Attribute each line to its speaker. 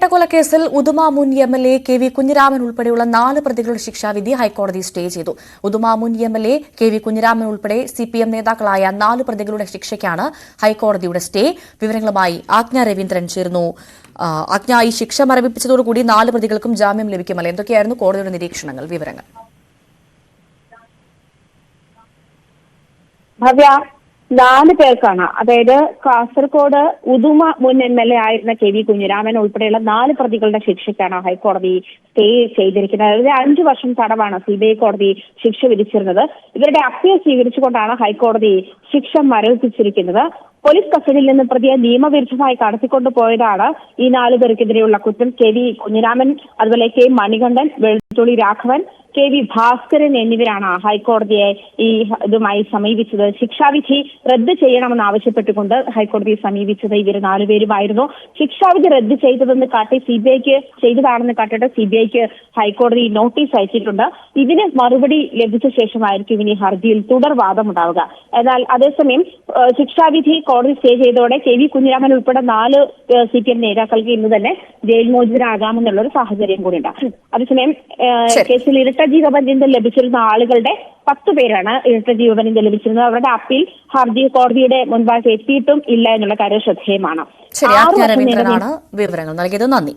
Speaker 1: ഇരട്ടക്കൊലക്കേസിൽ ഉദുമ മുൻ MLA K V Kunhiraman ഉൾപ്പെടെയുള്ള 4 പ്രതികളുടെ ശിക്ഷാവിധി ഹൈക്കോടതി സ്റ്റേ ചെയ്തു. ഉദുമ മുൻ എംഎൽഎ കെ വി കുഞ്ഞിരാമൻ ഉൾപ്പെടെ സിപിഎം നേതാക്കളായ 4 പ്രതികളുടെ ശിക്ഷയ്ക്കാണ് ഹൈക്കോടതിയുടെ സ്റ്റേ. വിവരങ്ങളുമായി ആജ്ഞ രവീന്ദ്രൻ ചേർന്നു. ആജ്ഞ, ഈ ശിക്ഷ മരവിപ്പിച്ചതോടുകൂടി 4 പ്രതികൾക്കും ജാമ്യം ലഭിക്കുമല്ലോ. എന്തൊക്കെയായിരുന്നു കോടതിയുടെ നിരീക്ഷണങ്ങൾ, വിവരങ്ങൾ?
Speaker 2: ഭവ്യ, 4 പേർക്കാണ്, അതായത് കാസർഗോഡ് ഉദുമ മുൻ എംഎൽഎ ആയിരുന്ന കെ വി കുഞ്ഞിരാമൻ ഉൾപ്പെടെയുള്ള 4 പ്രതികളുടെ ശിക്ഷയ്ക്കാണ് ഹൈക്കോടതി സ്റ്റേ ചെയ്തിരിക്കുന്നത്. അതായത് 5 വർഷം തടവാണ് സിബിഐ കോടതി ശിക്ഷ വിധിച്ചിരുന്നത്. ഇവരുടെ അപ്പീൽ സ്വീകരിച്ചുകൊണ്ടാണ് ഹൈക്കോടതി ശിക്ഷ മരവിപ്പിച്ചിരിക്കുന്നത്. പോലീസ് കസ്റ്റഡിയിൽ നിന്ന് പ്രതിയെ നിയമവിരുദ്ധമായി കടത്തിക്കൊണ്ടുപോയതാണ് ഈ 4 പേർക്കെതിരെയുള്ള കുറ്റം. കെ വി കുഞ്ഞിരാമൻ, അതുപോലെ കെ മണികണ്ഠൻ, വെളുത്തുള്ളി രാഘവൻ, കെ വി ഭാസ്കരൻ എന്നിവരാണ് ഹൈക്കോടതിയെ ഇതുമായി സമീപിച്ചത്. ശിക്ഷാവിധി റദ്ദ് ചെയ്യണമെന്ന് ആവശ്യപ്പെട്ടുകൊണ്ട് ഹൈക്കോടതിയെ സമീപിച്ചത് ഇവർ 4 പേരുമായിരുന്നു. ശിക്ഷാവിധി റദ്ദ് ചെയ്തതെന്ന് കാട്ടി ചെയ്തതാണെന്ന് കാട്ടിയിട്ട് സിബിഐക്ക് ഹൈക്കോടതി നോട്ടീസ് അയച്ചിട്ടുണ്ട്. ഇതിന് മറുപടി ലഭിച്ച ശേഷമായിരിക്കും ഇനി ഹർജിയിൽ തുടർവാദമുണ്ടാവുക. എന്നാൽ അതേസമയം ശിക്ഷാവിധി കോടതി സ്റ്റേ ചെയ്തതോടെ കെ വി കുഞ്ഞിരാമൻ ഉൾപ്പെടെ 4 സിപിഎം നേതാക്കൾക്ക് ഇന്ന് തന്നെ ജയിൽ മോചിതരാകാമെന്നുള്ള ഒരു സാഹചര്യം കൂടിയുണ്ട്. അതേസമയം കേസിൽ ഇരട്ട ജീവപര്യന്തം ലഭിച്ചിരുന്ന ആളുകളുടെ 10 പേരാണ് ഇരട്ട ജീവപര്യന്തം ലഭിച്ചിരുന്നത്. അവരുടെ അപ്പീൽ ഹർജി കോടതിയുടെ മുൻപാകെ എത്തിയിട്ടും ഇല്ല എന്നുള്ള കാര്യം ശ്രദ്ധേയമാണ്.
Speaker 1: ശരി, ആജ്ഞ രവീന്ദ്രനാണ് വിവരങ്ങൾ നൽകിയത്. നന്ദി.